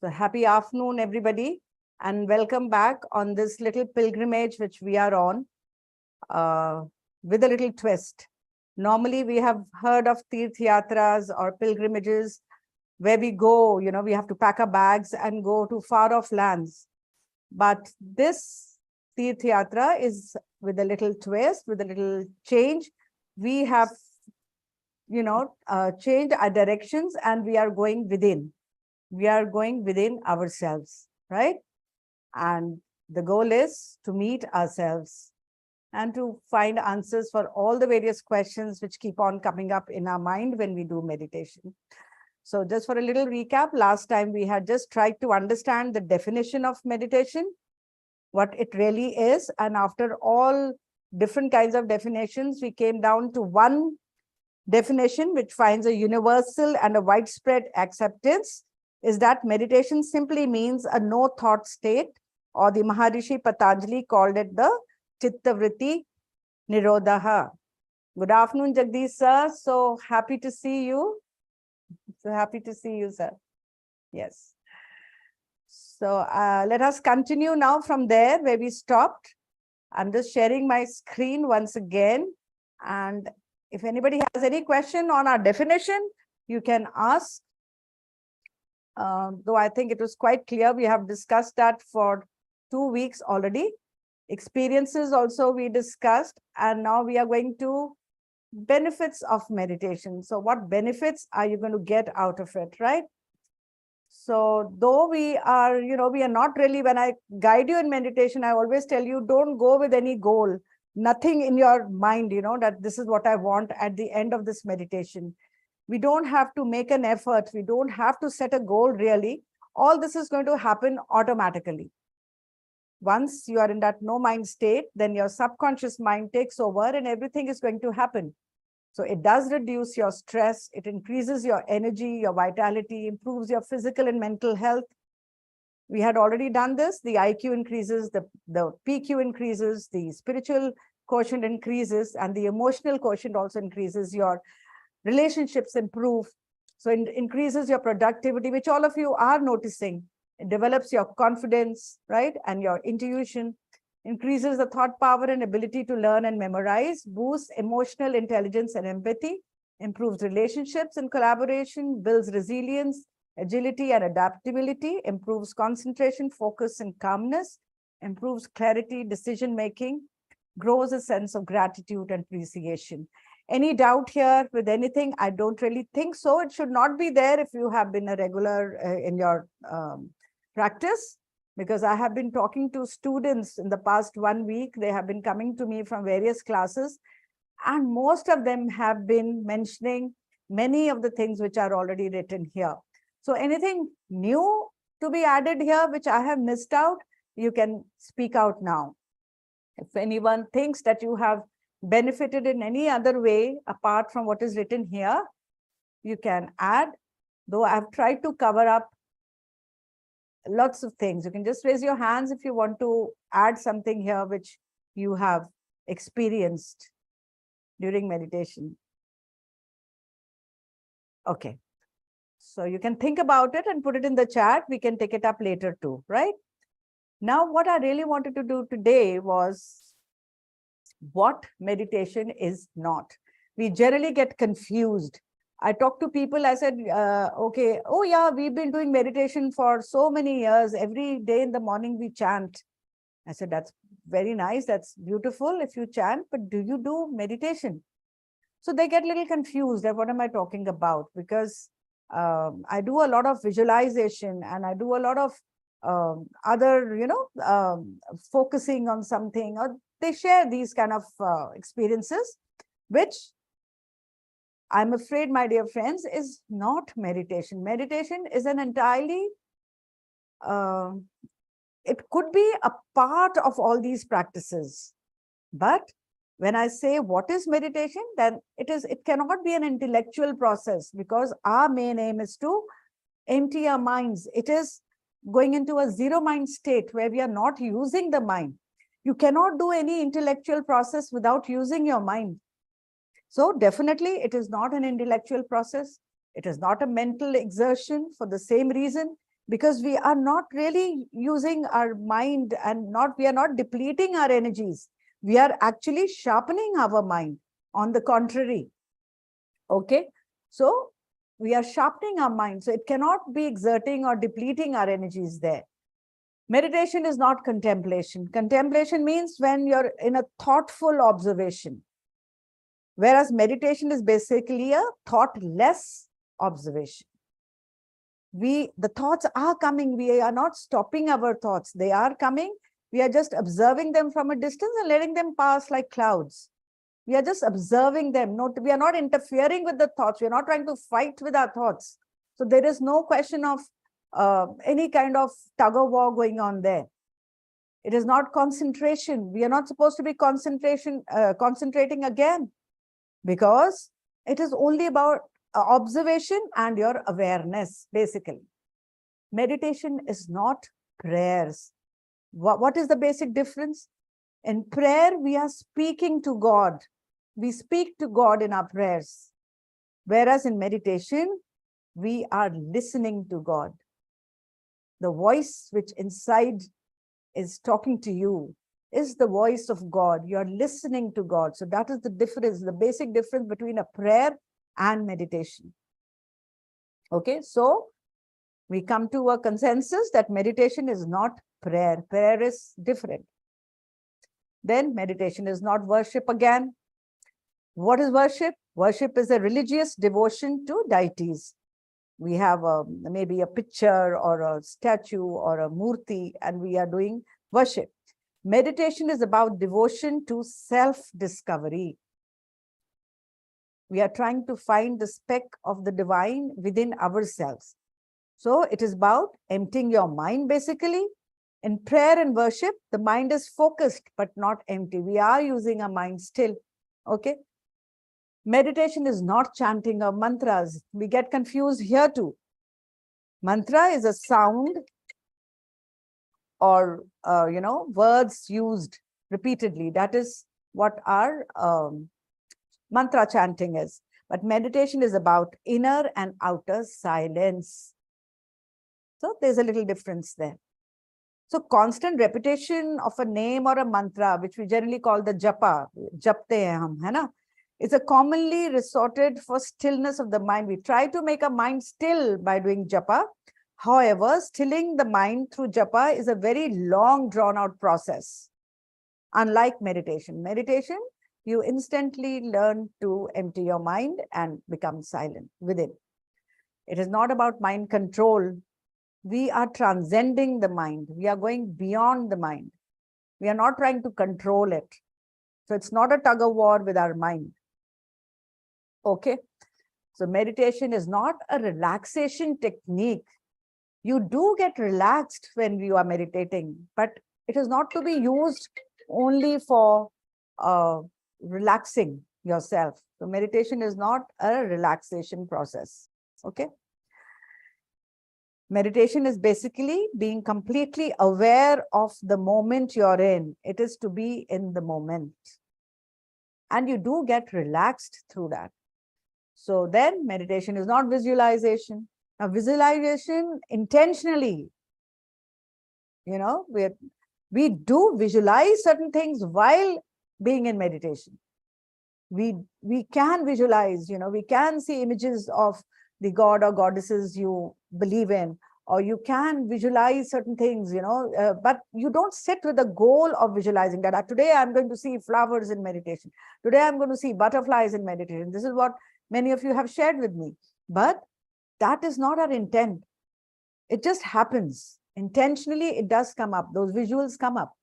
So happy afternoon, everybody, and welcome back on this little pilgrimage which we are on with a little twist. Normally, we have heard of Tirth Yatras or pilgrimages where we go, we have to pack our bags and go to far off lands. But this Tirth Yatra is with a little twist, with a little change. We have, changed our directions and we are going within. We are going within ourselves, right? And the goal is to meet ourselves and to find answers for all the various questions which keep on coming up in our mind when we do meditation. So just for a little recap, last time we had just tried to understand the definition of meditation, what it really is. And after all different kinds of definitions, we came down to one definition which finds a universal and a widespread acceptance, is that meditation simply means a no-thought state, or the Maharishi Patanjali called it the Chittavritti Nirodha. Good afternoon, Jagdish sir. So happy to see you. So happy to see you, sir. Yes. So let us continue now from there where we stopped. I'm just sharing my screen once again. And if anybody has any question on our definition, you can ask. Though I think it was quite clear, we have discussed that for 2 weeks already. Experiences also we discussed, and now we are going to benefits of meditation. So what benefits are you going to get out of it, right? So though we are, we are not really, when I guide you in meditation, I always tell you, don't go with any goal, nothing in your mind, that this is what I want at the end of this meditation. We don't have to make an effort. We don't have to set a goal, really. All this is going to happen automatically. Once you are in that no mind state, then your subconscious mind takes over and everything is going to happen. So it does reduce your stress. It increases your energy, your vitality, improves your physical and mental health. We had already done this. The IQ increases, the PQ increases, the spiritual quotient increases, and the emotional quotient also increases. Your relationships improve. So it increases your productivity, which all of you are noticing. It develops your confidence, right? And your intuition, increases the thought power and ability to learn and memorize, boosts emotional intelligence and empathy, improves relationships and collaboration, builds resilience, agility and adaptability, improves concentration, focus and calmness, improves clarity, decision-making, grows a sense of gratitude and appreciation. Any doubt here with anything? I don't really think so. It should not be there if you have been a regular in your practice, because I have been talking to students in the past 1 week. They have been coming to me from various classes, and most of them have been mentioning many of the things which are already written here. So anything new to be added here, which I have missed out, you can speak out now. If anyone thinks that you have benefited in any other way apart from what is written here, you can add, though I've tried to cover up lots of things. You can just raise your hands if you want to add something here which you have experienced during meditation. Okay. So you can think about it and put it in the chat. We can take it up later too, right? Now, what I really wanted to do today was what meditation is not. We generally get confused. I talk to people, I said, okay, oh yeah, we've been doing meditation for so many years. Every day in the morning we chant. I said, that's very nice. That's beautiful if you chant, but do you do meditation? So they get a little confused at what am I talking about? Because I do a lot of visualization and I do a lot of other, focusing on something, or they share these kind of experiences, which I'm afraid, my dear friends, is not meditation. Meditation is an entirely, it could be a part of all these practices. But when I say what is meditation, then it cannot be an intellectual process, because our main aim is to empty our minds. It is going into a zero mind state where we are not using the mind. You cannot do any intellectual process without using your mind. So definitely it is not an intellectual process. It is not a mental exertion. For the same reason, because we are not really using our mind and we are not depleting our energies. We are actually sharpening our mind. On the contrary, okay? So we are sharpening our mind. So it cannot be exerting or depleting our energies there. Meditation is not contemplation. Contemplation means when you're in a thoughtful observation, whereas meditation is basically a thoughtless observation. The thoughts are coming. We are not stopping our thoughts. They are coming. We are just observing them from a distance and letting them pass like clouds. We are just observing them. We are not interfering with the thoughts. We are not trying to fight with our thoughts. So there is no question of any kind of tug of war going on there. It is not concentration. We are not supposed to be concentrating again, because it is only about observation and your awareness, basically. Meditation is not prayers. What is the basic difference? In prayer, we are speaking to God. We speak to God in our prayers. Whereas in meditation, we are listening to God. The voice which inside is talking to you is the voice of God. You're listening to God. So that is the difference, the basic difference between a prayer and meditation. Okay, so we come to a consensus that meditation is not prayer. Prayer is different. Then meditation is not worship again. What is worship? Worship is a religious devotion to deities. We have maybe a picture or a statue or a murti, and we are doing worship. Meditation is about devotion to self-discovery. We are trying to find the speck of the divine within ourselves. So it is about emptying your mind, basically. In prayer and worship, the mind is focused but not empty. We are using our mind still. Okay. Meditation is not chanting of mantras. We get confused here too. Mantra is a sound or, words used repeatedly. That is what our mantra chanting is. But meditation is about inner and outer silence. So there's a little difference there. So constant repetition of a name or a mantra, which we generally call the japa, japte hain hum, hai na? Is a commonly resorted for stillness of the mind. We try to make a mind still by doing japa. However, stilling the mind through japa is a very long drawn out process. Unlike meditation. Meditation, you instantly learn to empty your mind and become silent within. It is not about mind control. We are transcending the mind. We are going beyond the mind. We are not trying to control it. So it's not a tug of war with our mind. Okay. So meditation is not a relaxation technique. You do get relaxed when you are meditating, but it is not to be used only for relaxing yourself. So meditation is not a relaxation process. Okay. Meditation is basically being completely aware of the moment you're in. It is to be in the moment. And you do get relaxed through that. So then meditation is not visualization. Now, visualization intentionally, we do visualize certain things while being in meditation. We can visualize, we can see images of the god or goddesses you believe in, or you can visualize certain things, but you don't sit with the goal of visualizing that. Today, I'm going to see flowers in meditation. Today, I'm going to see butterflies in meditation. This is what many of you have shared with me. But that is not our intent. It just happens. Intentionally, it does come up. Those visuals come up.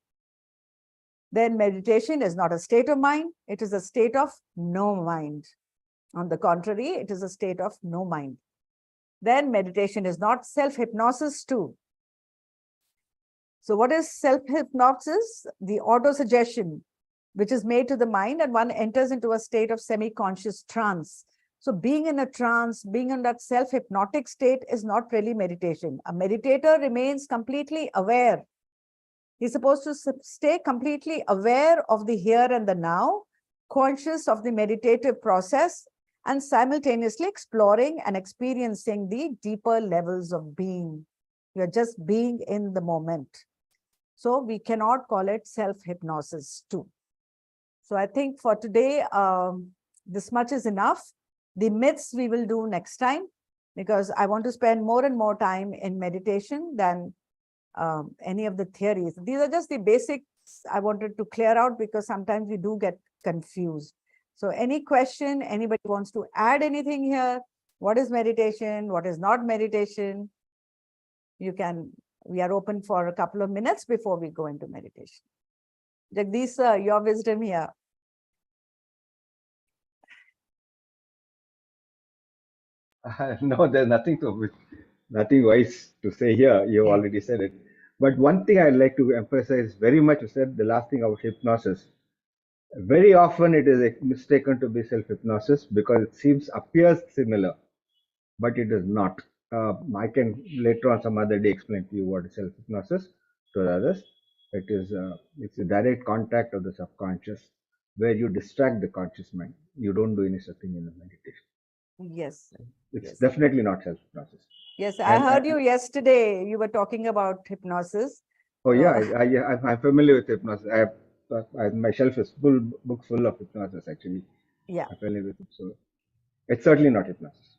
Then meditation is not a state of mind. It is a state of no mind. On the contrary, it is a state of no mind. Then meditation is not self-hypnosis too. So what is self-hypnosis? The auto-suggestion, which is made to the mind, and one enters into a state of semi-conscious trance. So being in a trance, being in that self-hypnotic state is not really meditation. A meditator remains completely aware. He's supposed to stay completely aware of the here and the now, conscious of the meditative process, and simultaneously exploring and experiencing the deeper levels of being. You're just being in the moment. So we cannot call it self-hypnosis too. So I think for today, this much is enough. The myths we will do next time, because I want to spend more and more time in meditation than any of the theories. These are just the basics I wanted to clear out, because sometimes we do get confused. So any question, anybody wants to add anything here? What is meditation? What is not meditation? You can, we are open for a couple of minutes before we go into meditation. Jagdish sir, your wisdom here. No, there's nothing wise to say here. You Yeah. already said it. But one thing I'd like to emphasize very much, you said the last thing about hypnosis. Very often it is mistaken to be self-hypnosis because it appears similar, but it is not. I can later on some other day explain to you what is self-hypnosis to the others. It's a direct contact of the subconscious where you distract the conscious mind. You don't do any such thing in the meditation. Yes. It's Yes. definitely not self-hypnosis. Yes, I heard you yesterday. You were talking about hypnosis. Oh yeah, I'm familiar with hypnosis. My shelf is books full of hypnosis actually. Yeah. I'm familiar with it, so it's certainly not hypnosis.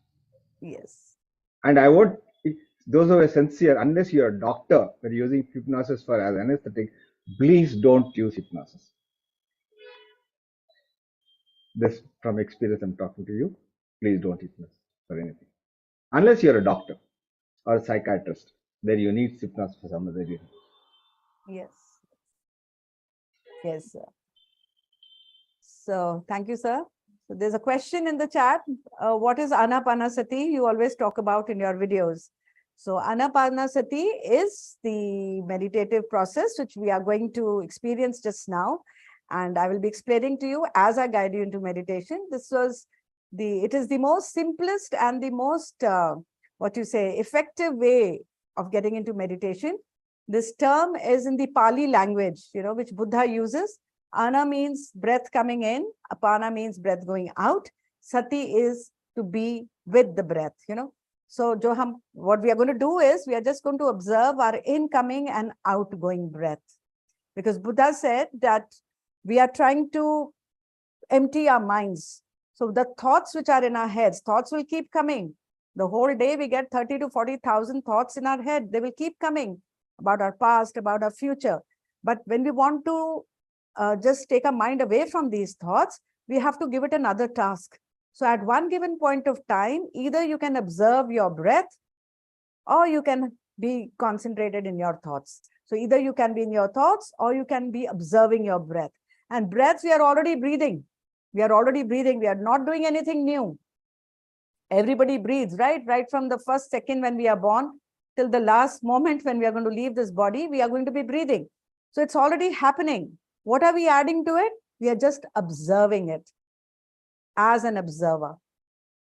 Yes. And I would, those who are sincere, unless you're a doctor, but using hypnosis for as anesthetic, please don't use hypnosis. This from experience, I'm talking to you. Please don't hypnosis for anything, unless you're a doctor or a psychiatrist. Then you need hypnosis for some other reason. Yes. Yes, sir. So thank you, sir. So there's a question in the chat. What is Anapanasati? You always talk about in your videos. So Anapanasati is the meditative process which we are going to experience just now. And I will be explaining to you as I guide you into meditation. It is the most simplest and the most, effective way of getting into meditation. This term is in the Pali language, which Buddha uses. Ana means breath coming in, apana means breath going out. Sati is to be with the breath, So what we are going to do is we are just going to observe our incoming and outgoing breath. Because Buddha said that we are trying to empty our minds. So the thoughts which are in our heads, thoughts will keep coming. The whole day we get 30 to 40,000 thoughts in our head. They will keep coming about our past, about our future. But when we want to just take our mind away from these thoughts, we have to give it another task. So at one given point of time, either you can observe your breath or you can be concentrated in your thoughts. So either you can be in your thoughts or you can be observing your breath. And breaths, we are already breathing. We are already breathing. We are not doing anything new. Everybody breathes, right? Right from the first second when we are born till the last moment when we are going to leave this body, we are going to be breathing. So it's already happening. What are we adding to it? We are just observing it as an observer.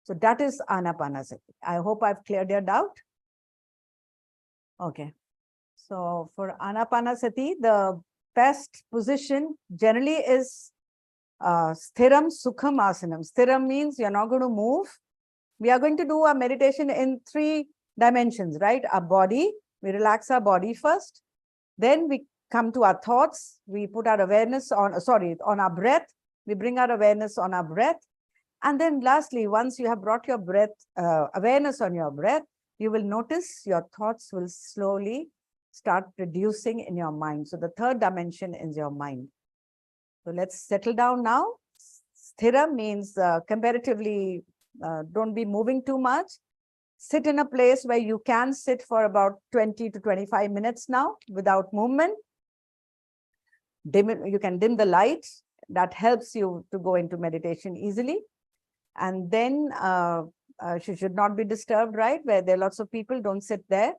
So that is Anapanasati. I hope I've cleared your doubt. Okay. So for Anapanasati, the best position generally is Sthiram Sukham Asanam. Sthiram means you're not going to move. We are going to do a meditation in 3 dimensions, right? Our body, we relax our body first. Then we come to our thoughts. We put our awareness on our breath. We bring our awareness on our breath. And then lastly, once you have brought your breath, awareness on your breath, you will notice your thoughts will slowly start reducing in your mind. So the 3rd dimension is your mind. So let's settle down now. Sthira means comparatively, don't be moving too much. Sit in a place where you can sit for about 20 to 25 minutes now without movement. You can dim the light. That helps you to go into meditation easily. And then you should not be disturbed, right? Where there are lots of people, don't sit there.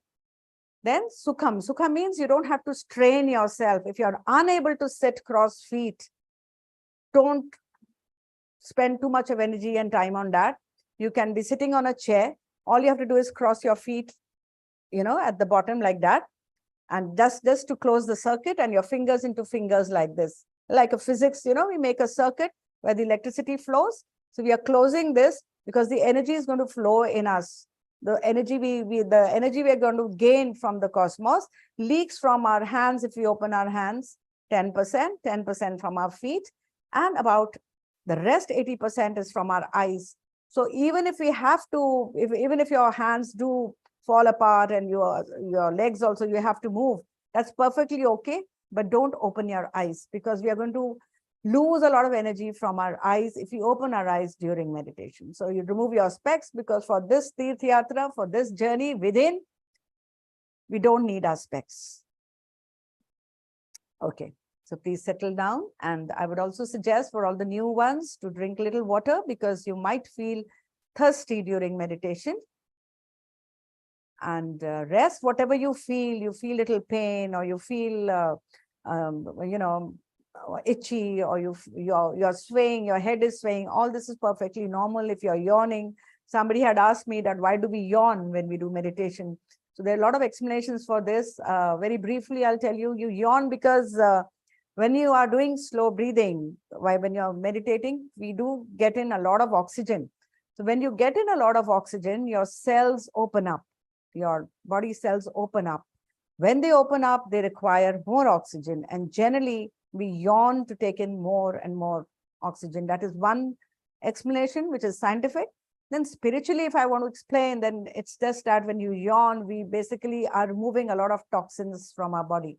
Then Sukham. Sukha means you don't have to strain yourself. If you're unable to sit cross feet, don't spend too much of energy and time on that. You can be sitting on a chair. All you have to do is cross your feet, at the bottom like that. And just to close the circuit and your fingers into fingers like this. Like a physics, we make a circuit where the electricity flows. So we are closing this because the energy is going to flow in us The energy the energy we are going to gain from the cosmos leaks from our hands. If we open our hands, 10% from our feet, and about the rest 80% is from our eyes. So even if we have to, even if your hands do fall apart and your legs also, you have to move, that's perfectly okay. But don't open your eyes, because we are going to lose a lot of energy from our eyes if you open our eyes during meditation. So you remove your specs, because for this Tirth Yatra, for this journey within, we don't need our specs. Okay, so please settle down. And I would also suggest for all the new ones to drink a little water, because you might feel thirsty during meditation. And rest, whatever you feel little pain, or you feel, itchy, or you're swaying, your head is swaying, all this is perfectly normal. If you're yawning, somebody had asked me that why do we yawn when we do meditation? So there are a lot of explanations for this. Very briefly, I'll tell you, you yawn because when you are doing slow breathing, when you're meditating, we do get in a lot of oxygen. So when you get in a lot of oxygen, your cells open up, your body cells open up. When they open up, they require more oxygen, and generally we yawn to take in more and more oxygen. That is one explanation, which is scientific. Then spiritually, if I want to explain, then it's just that when you yawn, we basically are removing a lot of toxins from our body.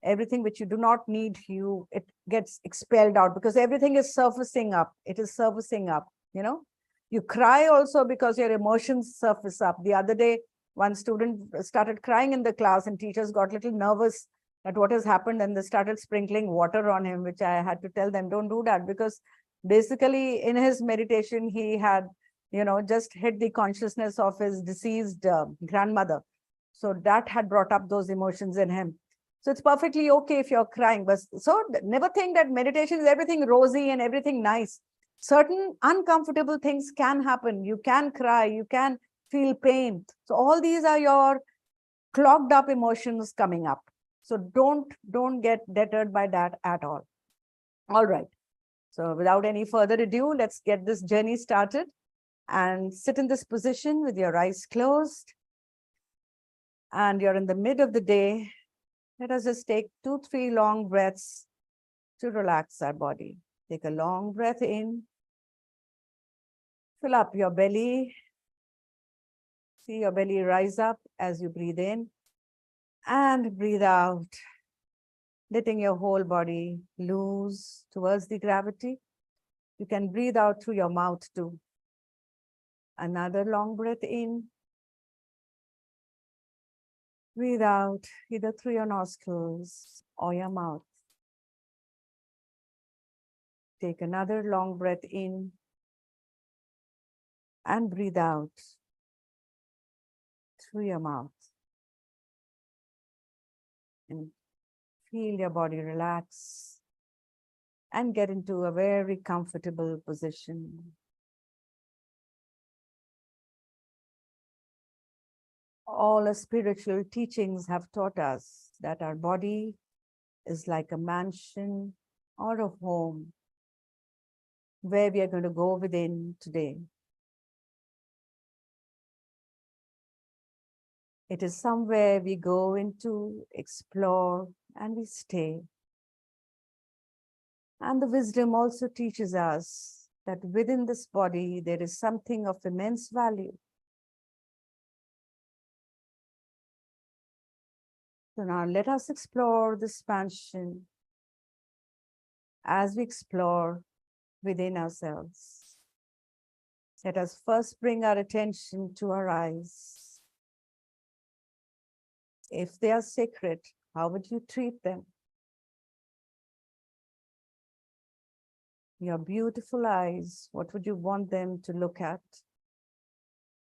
Everything which you do not need, it gets expelled out, because everything is surfacing up. It is surfacing up, You cry also because your emotions surface up. The other day, one student started crying in the class, and teachers got a little nervous at what has happened, and they started sprinkling water on him, which I had to tell them, don't do that, because basically in his meditation, he had, just hit the consciousness of his deceased grandmother. So that had brought up those emotions in him. So it's perfectly okay if you're crying. But so never think that meditation is everything rosy and everything nice. Certain uncomfortable things can happen. You can cry, you can feel pain. So all these are your clogged up emotions coming up. So don't get deterred by that at all. All right. So without any further ado, let's get this journey started, and sit in this position with your eyes closed. And you're in the mid of the day. Let us just take 2-3 long breaths to relax our body. Take a long breath in. Fill up your belly. See your belly rise up as you breathe in, and breathe out, letting your whole body loose towards the gravity. You can breathe out through your mouth too. Another long breath in. Breathe out either through your nostrils or your mouth. Take another long breath in, and breathe out through your mouth. And feel your body relax and get into a very comfortable position. All the spiritual teachings have taught us that our body is like a mansion or a home where we are going to go within today. It is somewhere we go into, explore, and we stay. And the wisdom also teaches us that within this body, there is something of immense value. So now let us explore this mansion as we explore within ourselves. Let us first bring our attention to our eyes. If they are sacred, how would you treat them? Your beautiful eyes, what would you want them to look at?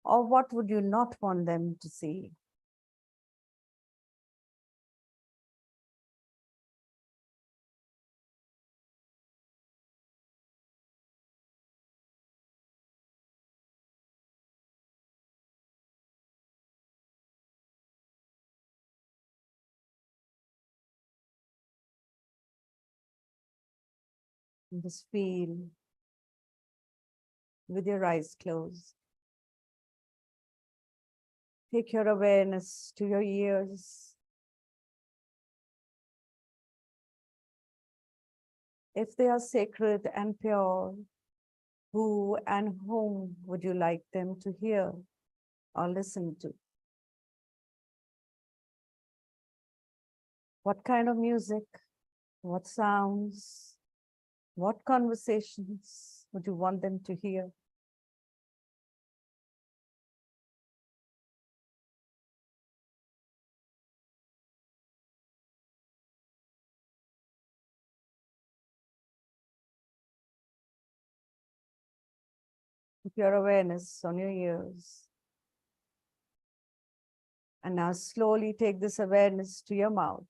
Or what would you not want them to see? And just feel with your eyes closed. Take your awareness to your ears. If they are sacred and pure, who and whom would you like them to hear or listen to? What kind of music? What sounds? What conversations would you want them to hear? Keep your awareness on your ears. And now slowly take this awareness to your mouth.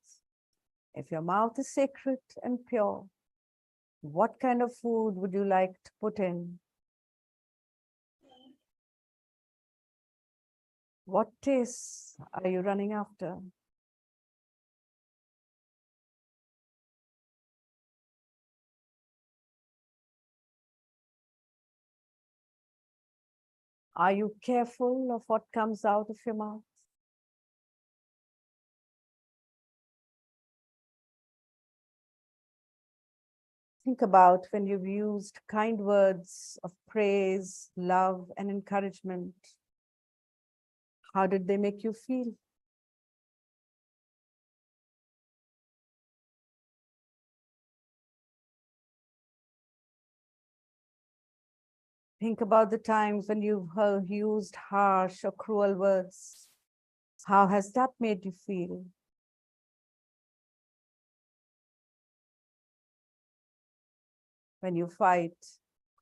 If your mouth is sacred and pure, what kind of food would you like to put in? What tastes are you running after? Are you careful of what comes out of your mouth? Think about when you've used kind words of praise, love, and encouragement. How did they make you feel? Think about the times when you've used harsh or cruel words. How has that made you feel? When you fight,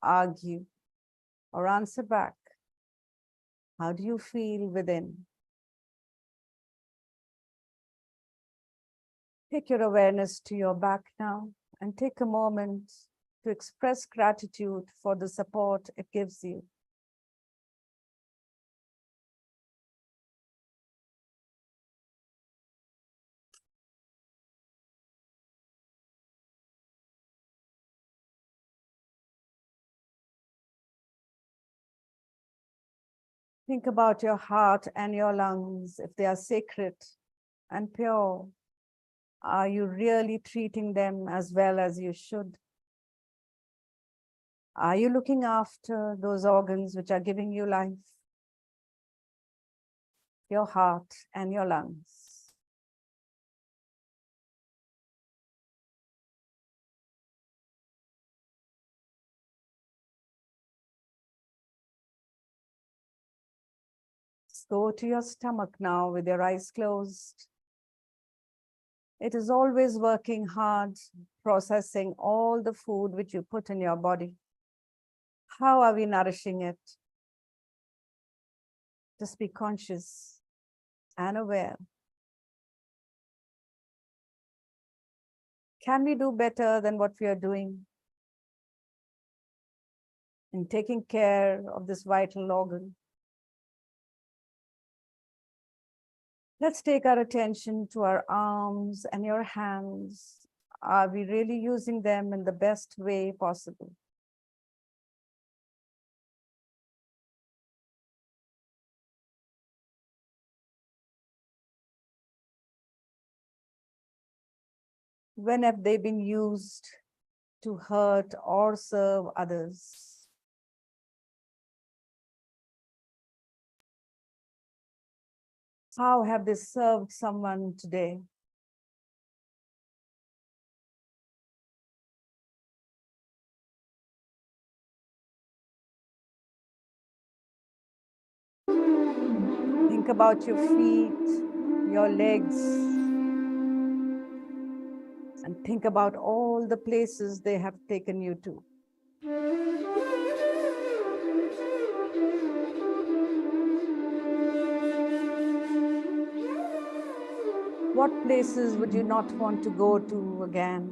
argue, or answer back, how do you feel within? Take your awareness to your back now and take a moment to express gratitude for the support it gives you. Think about your heart and your lungs. If they are sacred and pure, are you really treating them as well as you should? Are you looking after those organs which are giving you life? Your heart and your lungs. Go to your stomach now with your eyes closed. It is always working hard, processing all the food which you put in your body. How are we nourishing it? Just be conscious and aware. Can we do better than what we are doing in taking care of this vital organ? Let's take our attention to our arms and your hands. Are we really using them in the best way possible? When have they been used to hurt or serve others? How have they served someone today? Think about your feet, your legs, and think about all the places they have taken you to. What places would you not want to go to again?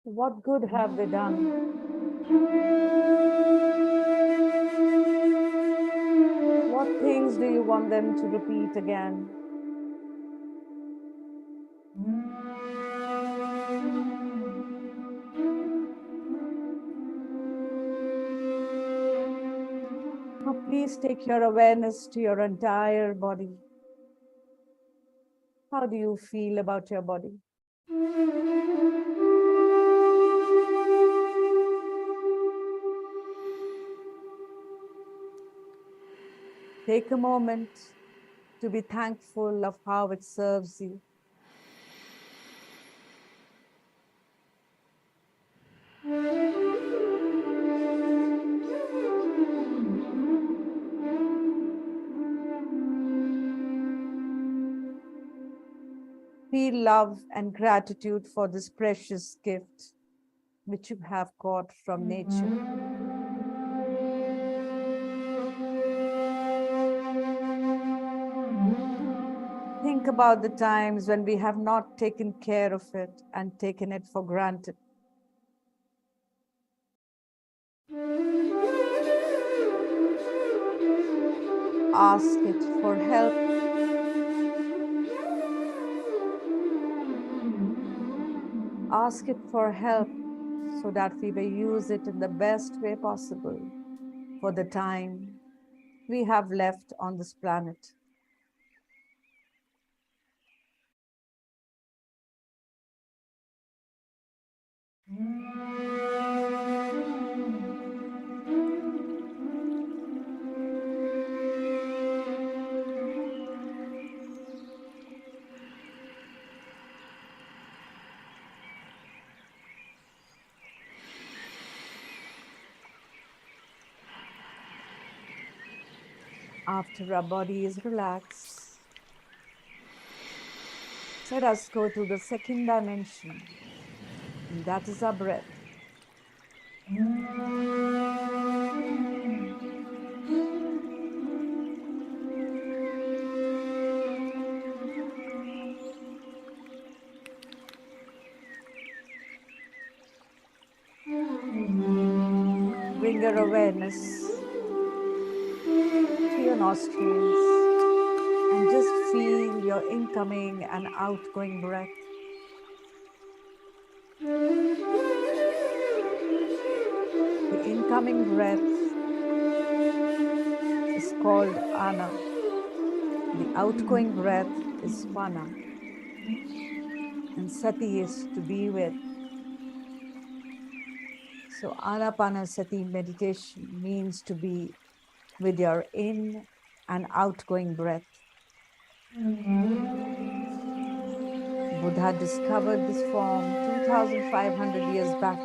What good have they done? What things do you want them to repeat again? Please take your awareness to your entire body. How do you feel about your body? Take a moment to be thankful of how it serves you. Feel love and gratitude for this precious gift which you have got from nature. Think about the times when we have not taken care of it and taken it for granted. Ask it for help. Ask it for help so that we may use it in the best way possible for the time we have left on this planet. After our body is relaxed, let us go to the second dimension, and that is our breath. Bring your awareness to your nostrils and just feel your incoming and outgoing breath. The incoming breath is called Ana. The outgoing breath is Pana. And Sati is to be with. So Anapanasati meditation means to be with your in and outgoing breath. Buddha discovered this form 2,500 years back.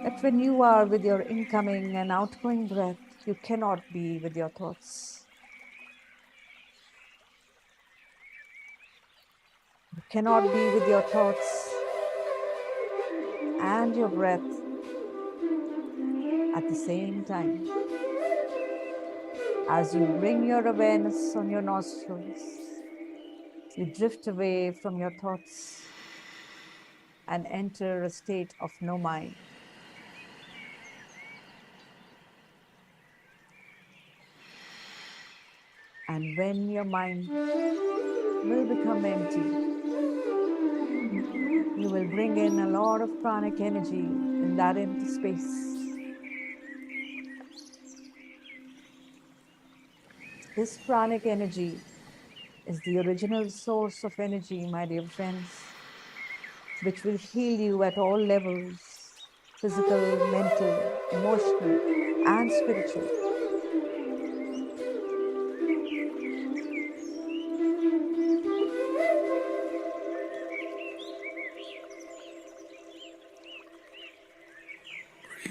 That when you are with your incoming and outgoing breath, you cannot be with your thoughts. You cannot be with your thoughts and your breath at the same time. As you bring your awareness on your nostrils, you drift away from your thoughts and enter a state of no mind. And when your mind will become empty, you will bring in a lot of pranic energy in that empty space. This pranic energy is the original source of energy, my dear friends, which will heal you at all levels, physical, mental, emotional, and spiritual.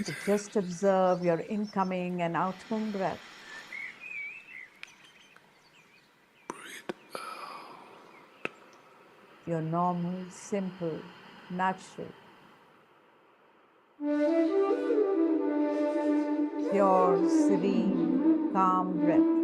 So just observe your incoming and outgoing breath. Your normal, simple, natural, pure, serene, calm breath.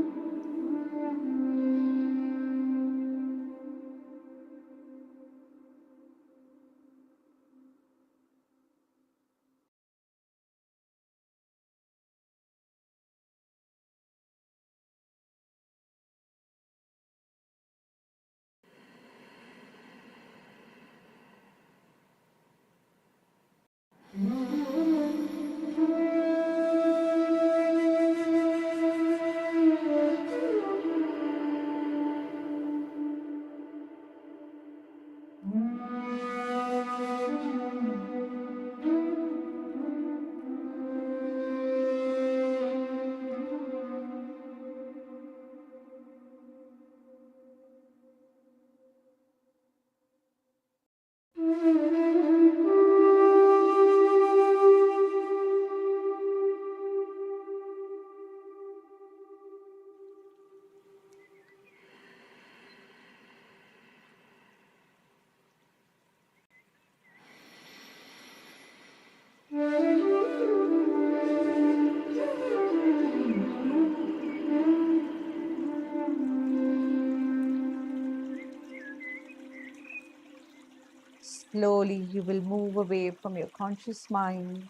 Slowly, you will move away from your conscious mind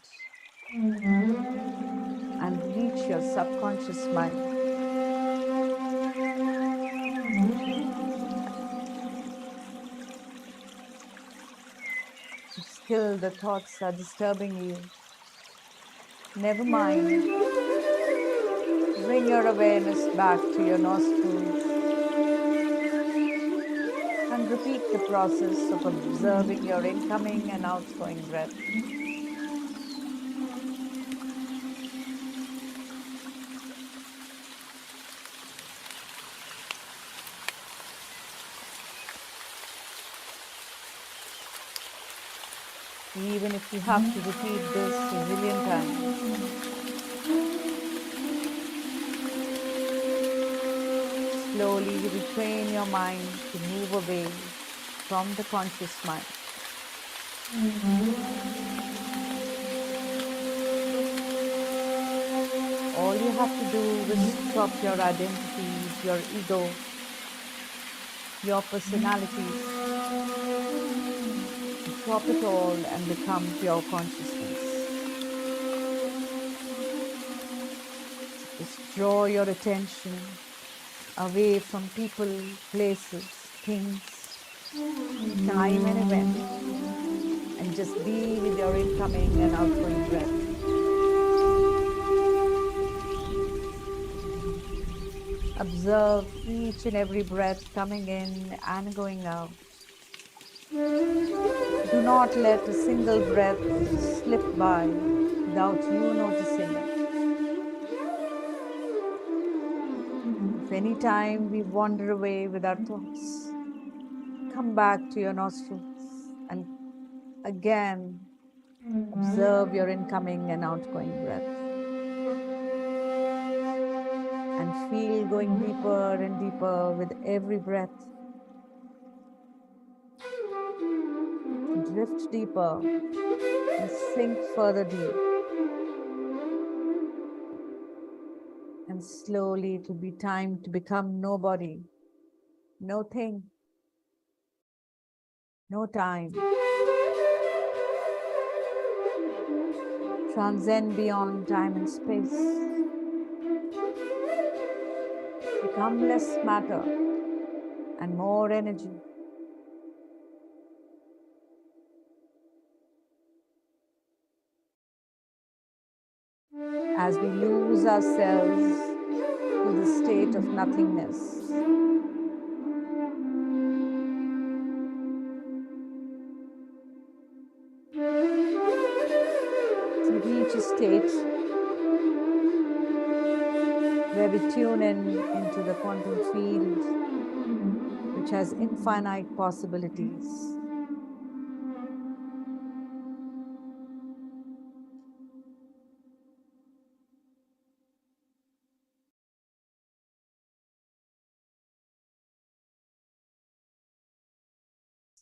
and reach your subconscious mind. If still the thoughts are disturbing you, never mind. Bring your awareness back to your nostrils and repeat the process of observing your incoming and outgoing breath. Even if you have to repeat this a zillion times, slowly retrain your mind to move away from the conscious mind. All you have to do is drop your identities, your ego, your personalities. Drop it all and become pure consciousness. Just draw your attention away from people, places, things, time and events, and just be with your incoming and outgoing breath. Observe each and every breath coming in and going out. Do not let a single breath slip by without you noticing it. If any time we wander away with our thoughts, come back to your nostrils and again observe your incoming and outgoing breath. And feel going deeper and deeper with every breath. Drift deeper and sink further deep. And slowly it will be time to become nobody, no thing, no time. Transcend beyond time and space. Become less matter and more energy. As we lose ourselves to the state of nothingness. To reach a state where we tune into the quantum field, which has infinite possibilities.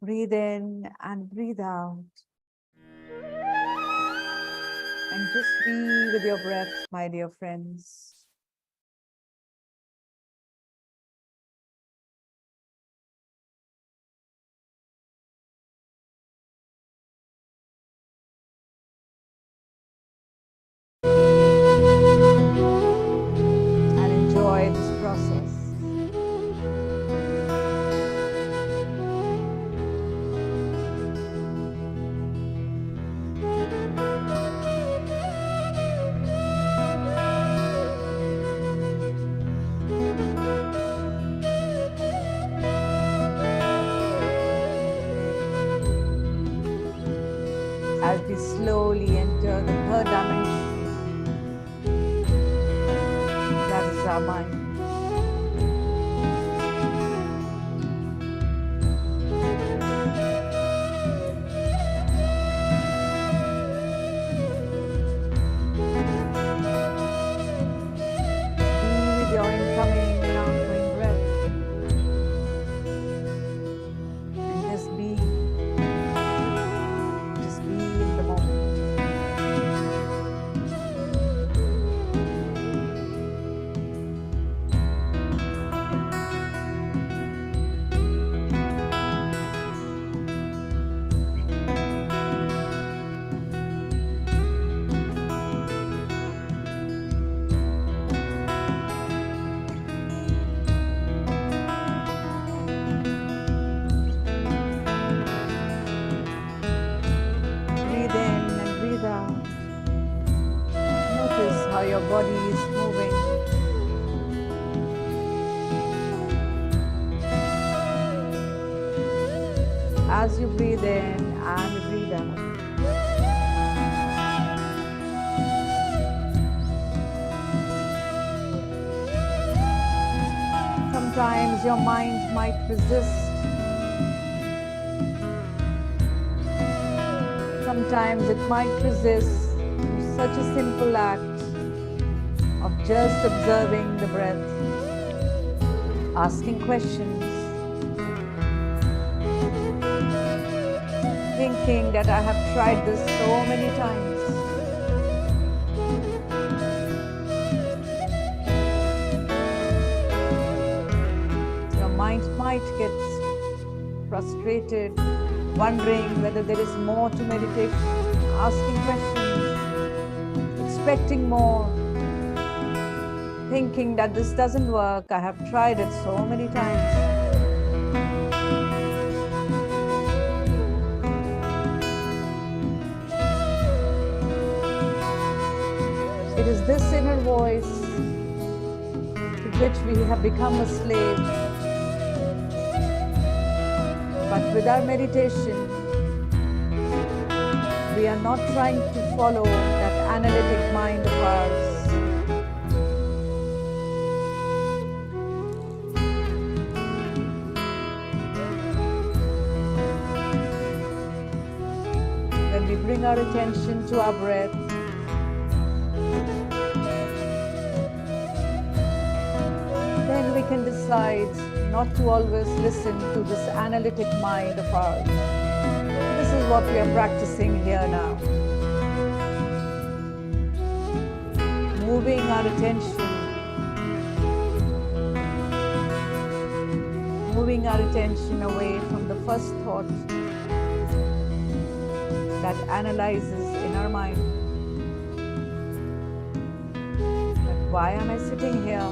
Breathe in and breathe out. And just be with your breath, my dear friends. And enjoy this process. As we slowly enter the third dimension, that is our mind. Be with your incoming and outgoing breath. And just be in the moment. as you breathe in and breathe out. Sometimes your mind might resist. Sometimes it might resist such a simple act of just observing the breath, asking questions, thinking that I have tried this so many times. Your mind might get frustrated, wondering whether there is more to meditation, asking questions, expecting more, thinking that this doesn't work, I have tried it so many times. It is this inner voice to which we have become a slave. But with our meditation, we are not trying to follow that analytic mind of ours. When we bring our attention to our breath, then we can decide not to always listen to this analytic mind of ours. This is what we are practicing here now. Moving our attention, away from the first thought that analyzes in our mind. That why am I sitting here?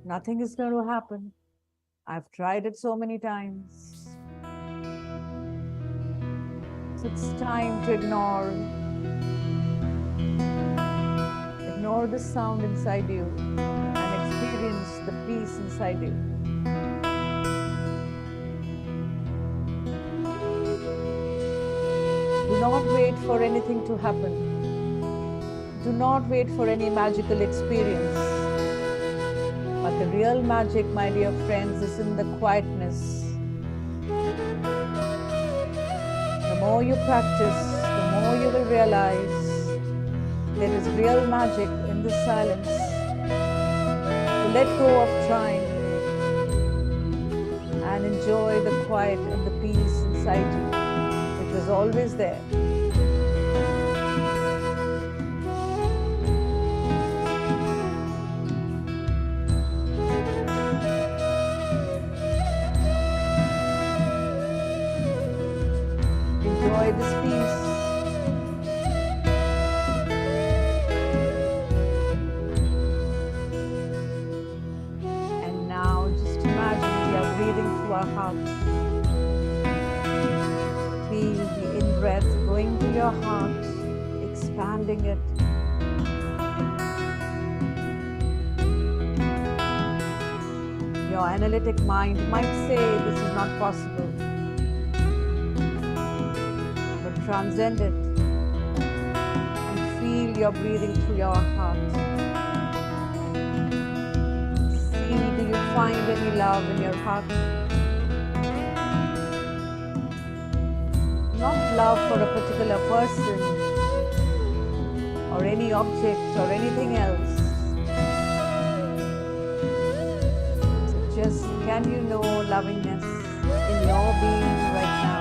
Nothing is going to happen. I've tried it so many times. So it's time to ignore the sound inside you and experience the peace inside you. Do not wait for anything to happen. Do not wait for any magical experience. But the real magic, my dear friends, is in the quietness. The more you practice, the more you will realize there is real magic in the silence. To let go of trying and enjoy the quiet and the peace inside you, which was always there. Enjoy this peace. And now just imagine we are breathing through our heart. Feel the in-breath going to your heart, expanding it. Your analytic mind might say this is not possible. Transcend it and feel your breathing through your heart. See, do you find any love in your heart? Not love for a particular person or any object or anything else. Just can you know lovingness in your being right now?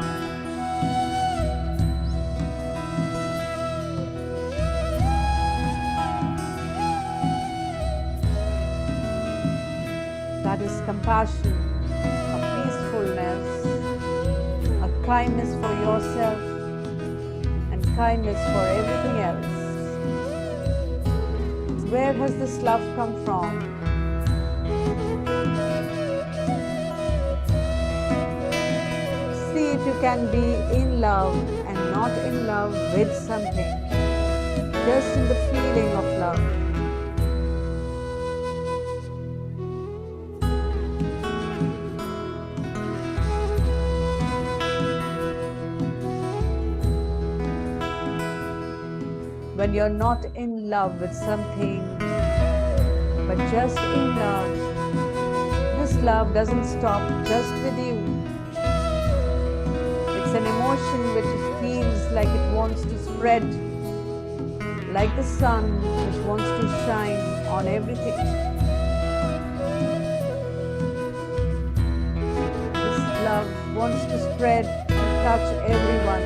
That is compassion, a peacefulness, a kindness for yourself, and kindness for everything else. Where has this love come from? See if you can be in love and not in love with something, just in the feeling of love. when you're not in love with something, but just in love, this love doesn't stop just with you. It's an emotion which feels like it wants to spread, like the sun which wants to shine on everything. This love wants to spread and touch everyone,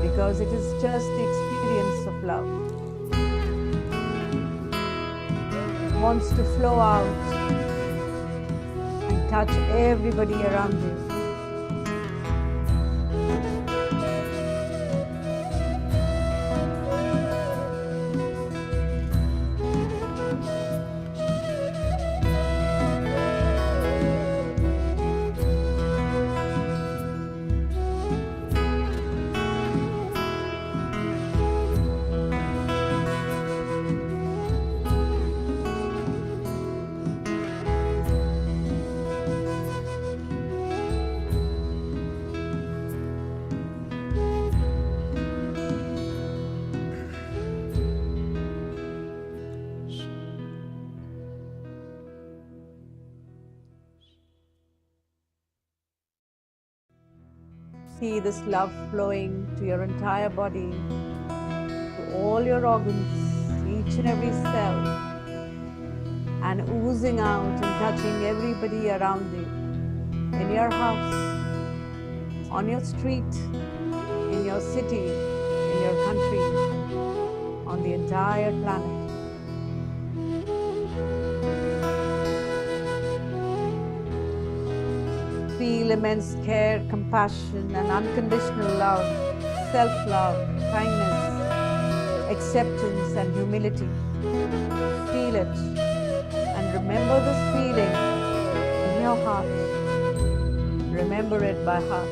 because it is just the experience of love. It wants to flow out and touch everybody around you. See this love flowing to your entire body, to all your organs, each and every cell, and oozing out and touching everybody around you, in your house, on your street, in your city, in your country, on the entire planet. Feel immense care, compassion, and unconditional love, self-love, kindness, acceptance, and humility. Feel it and remember this feeling in your heart. Remember it by heart.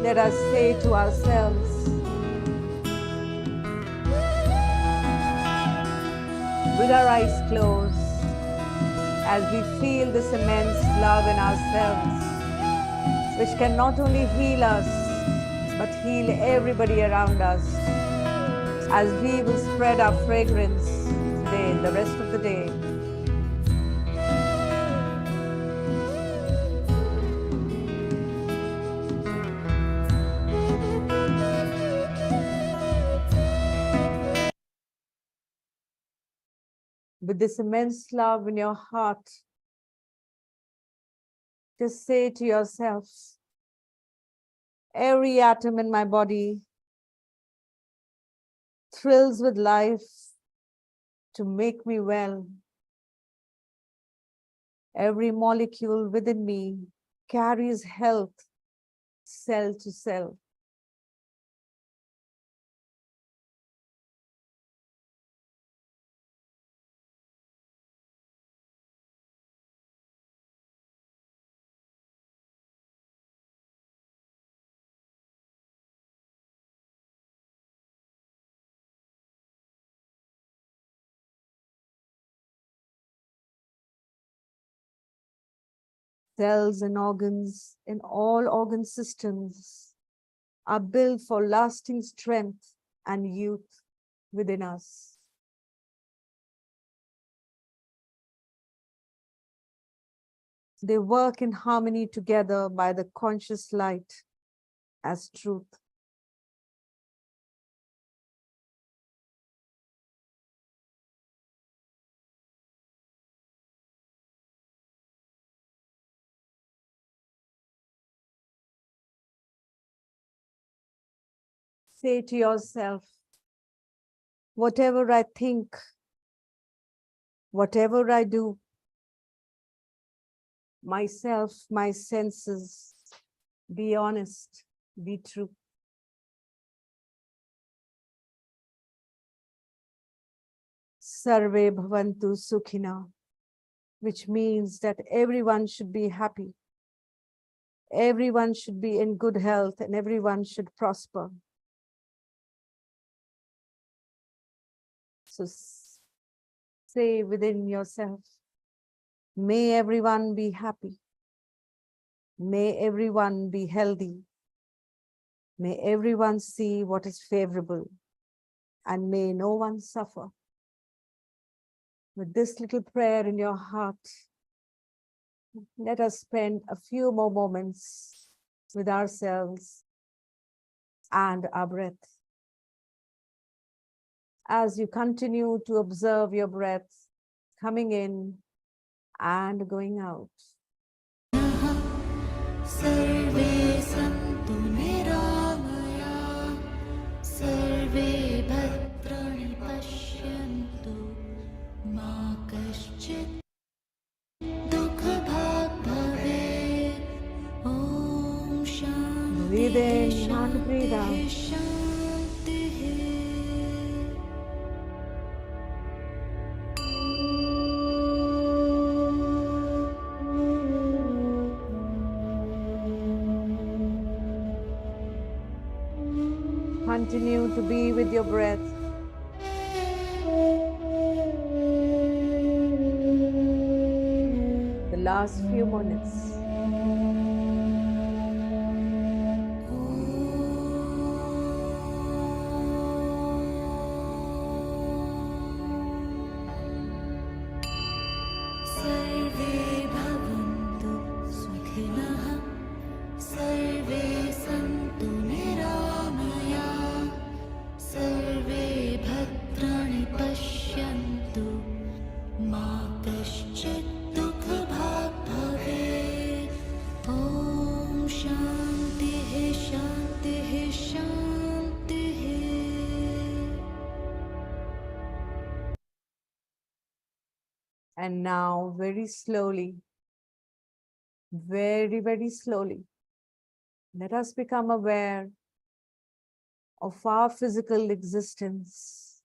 Let us say to ourselves, with our eyes closed, as we feel this immense love in ourselves, which can not only heal us, but heal everybody around us, as we will spread our fragrance today, the rest of the day. With this immense love in your heart, just say to yourself, every atom in my body thrills with life to make me well. Every molecule within me carries health, cell to cell. Cells and organs in all organ systems are built for lasting strength and youth within us. They work in harmony together by the conscious light as truth. Say to yourself, whatever I think, whatever I do, myself, my senses, be honest, be true. Sarve bhavantu sukhina, which means that everyone should be happy. Everyone should be in good health and everyone should prosper. So say within yourself, may everyone be happy. May everyone be healthy. May everyone see what is favorable. And may no one suffer. With this little prayer in your heart, let us spend a few more moments with ourselves and our breath. As you continue to observe your breath coming in and going out. सर्वे सन्तु निरामया सर्वे भद्राणि पश्यन्तु मा कश्चित् दुःखभाग् भवेत् ॐ Breathe in शान्तिः and breathe out. शान्तिः Continue to be with your breath. The last few minutes. सर्वे भवन्तु सुखिनः सर्वे सन्तु निरामया सर्वे भद्राणि पश्यन्तु मा कश्चित् दुःखभाग् भवेत् ॐ शान्तिः शान्तिः शान्तिः And now very slowly, very slowly, let us become aware of our physical existence.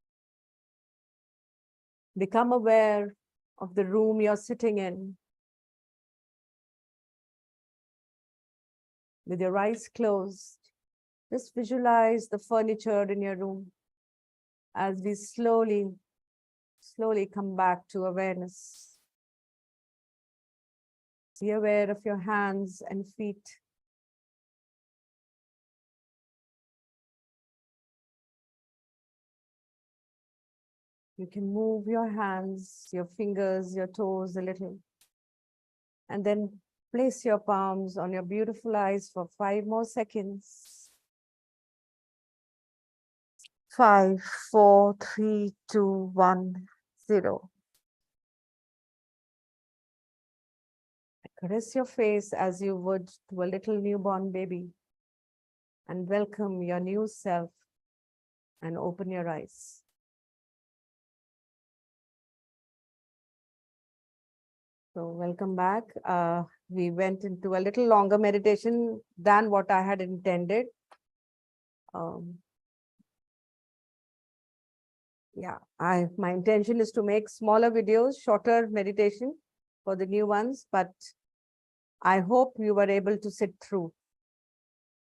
Become aware of the room you're sitting in. With your eyes closed, just visualize the furniture in your room as we slowly come back to awareness. Be aware of your hands and feet. You can move your hands, your fingers, your toes a little. And then place your palms on your beautiful eyes for 5 more seconds. 5, 4, 3, 2, 1, 0. Caress your face as you would to a little newborn baby and welcome your new self and open your eyes. So welcome back. We went into a little longer meditation than what I had intended. Yeah, my intention is to make smaller videos, shorter meditation for the new ones, but I hope you were able to sit through.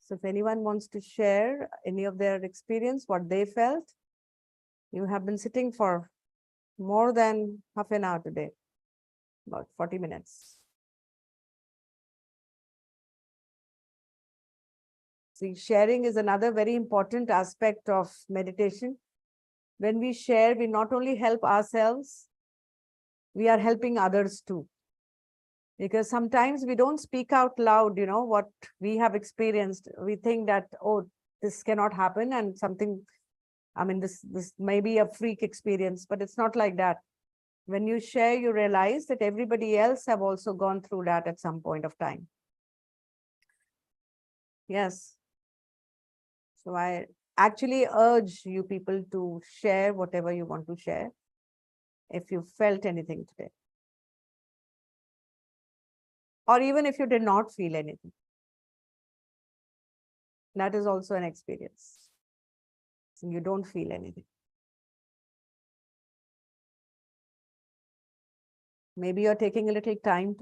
So if anyone wants to share any of their experience, what they felt, you have been sitting for more than half an hour today, about 40 minutes. See, sharing is another very important aspect of meditation. When we share, we not only help ourselves, we are helping others too. Because sometimes we don't speak out loud, what we have experienced. We think that, oh, this cannot happen and something, I mean, this may be a freak experience, but it's not like that. When you share, you realize that everybody else have also gone through that at some point of time. Yes. So I actually urge you people to share whatever you want to share if you felt anything today. Or even if you did not feel anything. That is also an experience. You don't feel anything. Maybe you're taking a little time